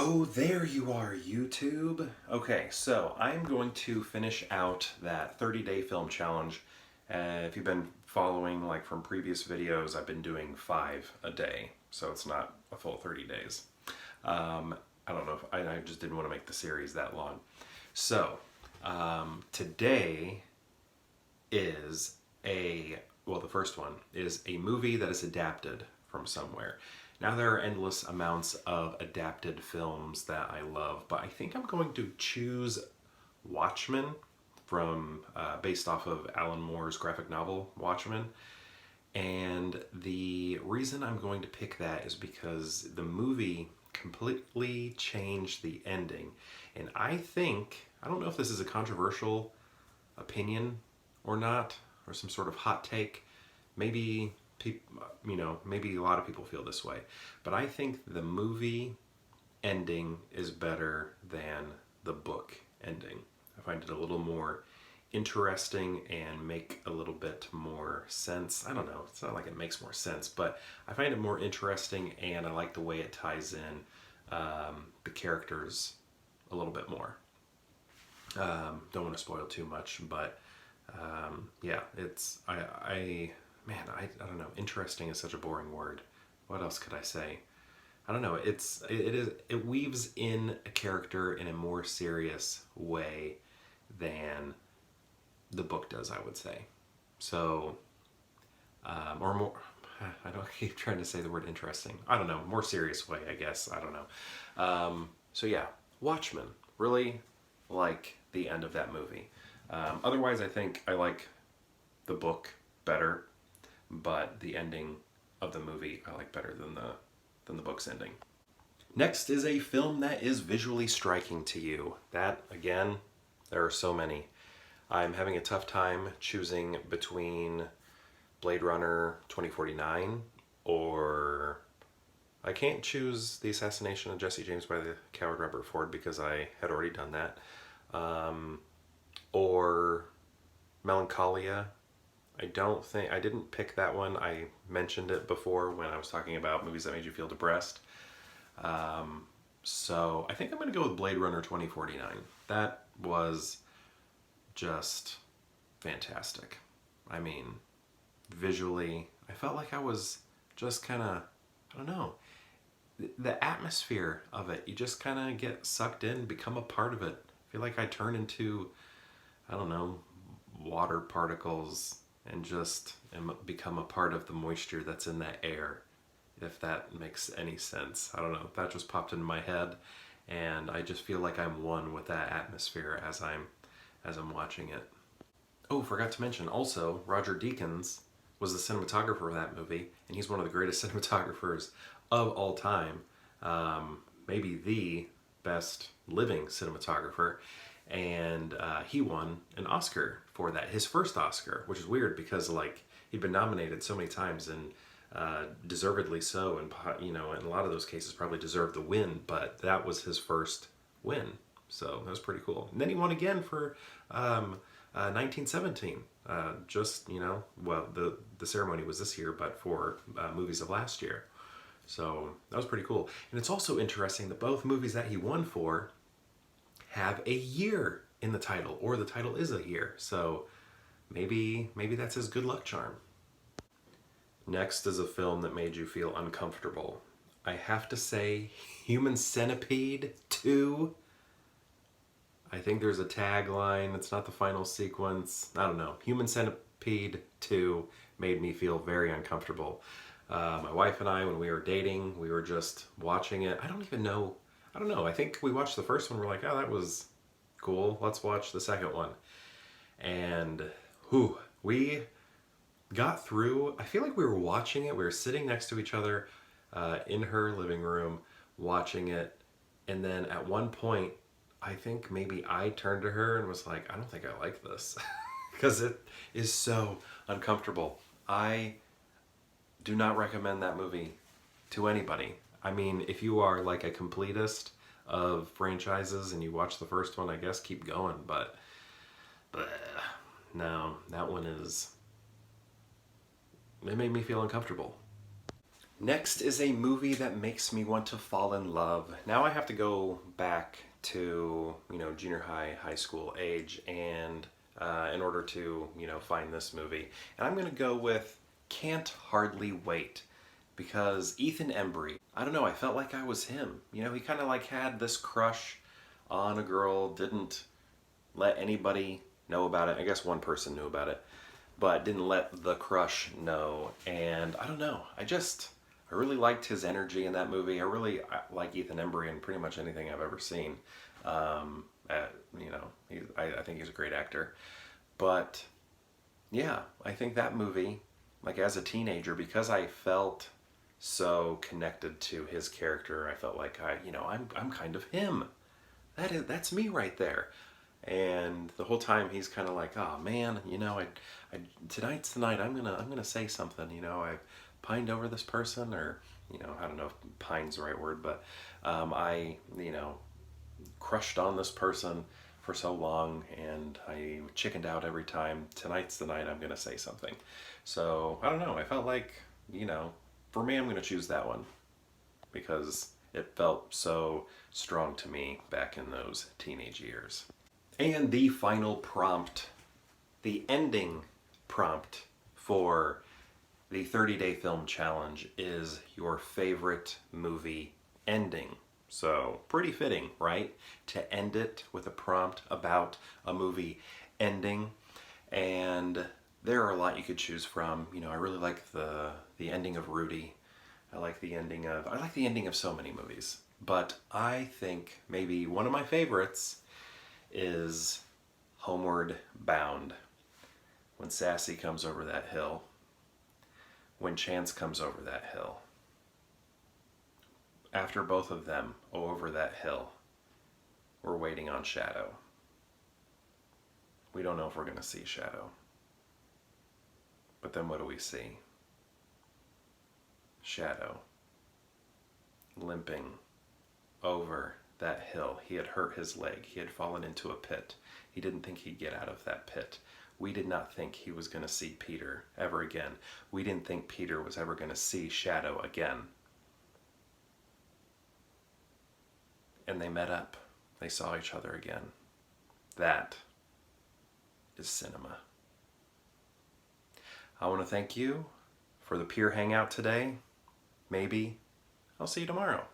Oh, there you are, YouTube. Okay, so I'm going to finish out that 30-day film challenge. If you've been following, like from previous videos, I've been doing 5 a day, so it's not a full 30 days. Um, I don't know if I just didn't want to make the series that long. So, today is the first one is a movie that is adapted from somewhere. Now, there are endless amounts of adapted films that I love, but I think I'm going to choose Watchmen from based off of Alan Moore's graphic novel Watchmen. And the reason I'm going to pick that is because the movie completely changed the ending. And I don't know if this is a controversial opinion or not, or some sort of hot take. Maybe maybe a lot of people feel this way, but I think the movie ending is better than the book ending. I find it a little more interesting and make a little bit more sense. I don't know, it's not like it makes more sense, but I find it more interesting and I like the way it ties in the characters a little bit more. Don't want to spoil too much, but yeah, it's I don't know. Interesting is such a boring word. What else could I say? I don't know. It weaves in a character in a more serious way than the book does, I would say. So, or more. I don't keep trying to say the word interesting. I don't know. More serious way, I guess. I don't know. So yeah, Watchmen. Really like the end of that movie. Otherwise, I think I like the book better, but the ending of the movie I like better than the book's ending. Next is a film that is visually striking to you. That, again, there are so many. I'm having a tough time choosing between Blade Runner 2049 or I can't choose The Assassination of Jesse James by the Coward Robert Ford because I had already done that. Or Melancholia. I didn't pick that one. I mentioned it before when I was talking about movies that made you feel depressed. So I think I'm going to go with Blade Runner 2049. That was just fantastic. I mean, visually, I felt like I was just kind of, I don't know, the atmosphere of it. You just kind of get sucked in, become a part of it. I feel like I turn into, I don't know, water particles and just become a part of the moisture that's in that air, if that makes any sense. I don't know, that just popped into my head, and I just feel like I'm one with that atmosphere as I'm watching it. Oh, forgot to mention also, Roger Deakins was the cinematographer of that movie, and he's one of the greatest cinematographers of all time. Maybe the best living cinematographer, and he won an Oscar for that. His first Oscar, which is weird because like he'd been nominated so many times and deservedly so, and in a lot of those cases probably deserved the win, but that was his first win, so that was pretty cool. And then he won again for 1917. The ceremony was this year, but for movies of last year. So that was pretty cool. And it's also interesting that both movies that he won for have a year in the title, or the title is a year. So maybe that's his good luck charm. Next is a film that made you feel uncomfortable. I have to say, Human Centipede 2. I think there's a tagline. It's not the final sequence. I don't know. Human Centipede 2 made me feel very uncomfortable. My wife and I, when we were dating, we were just watching it. I don't know. I think we watched the first one. We're like, oh, that was cool. Let's watch the second one. And we got through. I feel like we were watching it. We were sitting next to each other in her living room watching it. And then at one point, I think maybe I turned to her and was like, I don't think I like this. Because it is so uncomfortable. I do not recommend that movie to anybody. I mean, if you are like a completist of franchises and you watch the first one, I guess keep going, but no, that one it made me feel uncomfortable. Next is a movie that makes me want to fall in love. Now I have to go back to, junior high, high school age, and in order to, find this movie. And I'm going to go with Can't Hardly Wait, because Ethan Embry, I don't know, I felt like I was him. He kind of like had this crush on a girl, didn't let anybody know about it. I guess one person knew about it, but didn't let the crush know. And I don't know, I really liked his energy in that movie. I like Ethan Embry in pretty much anything I've ever seen. I think he's a great actor. But yeah, I think that movie, like as a teenager, because I felt so connected to his character, I felt like I'm kind of him. That's me right there. And the whole time he's kind of like, oh man, tonight's the night. I'm gonna say something. I've pined over this person, or I don't know if pine's the right word, but I crushed on this person for so long, and I chickened out every time. Tonight's the night I'm gonna say something. So I don't know. I felt like for me, I'm gonna choose that one because it felt so strong to me back in those teenage years. And the final prompt, the ending prompt for the 30-day film challenge is your favorite movie ending. So pretty fitting, right? To end it with a prompt about a movie ending. And there are a lot you could choose from. I really like the ending of Rudy. I like the ending of so many movies. But I think maybe one of my favorites is Homeward Bound. When Sassy comes over that hill. When Chance comes over that hill. After both of them over that hill, we're waiting on Shadow. We don't know if we're going to see Shadow. But then what do we see? Shadow limping over that hill. He had hurt his leg. He had fallen into a pit. He didn't think he'd get out of that pit. We did not think he was going to see Peter ever again. We didn't think Peter was ever going to see Shadow again. And they met up. They saw each other again. That is cinema. I want to thank you for the peer hangout today. Maybe I'll see you tomorrow.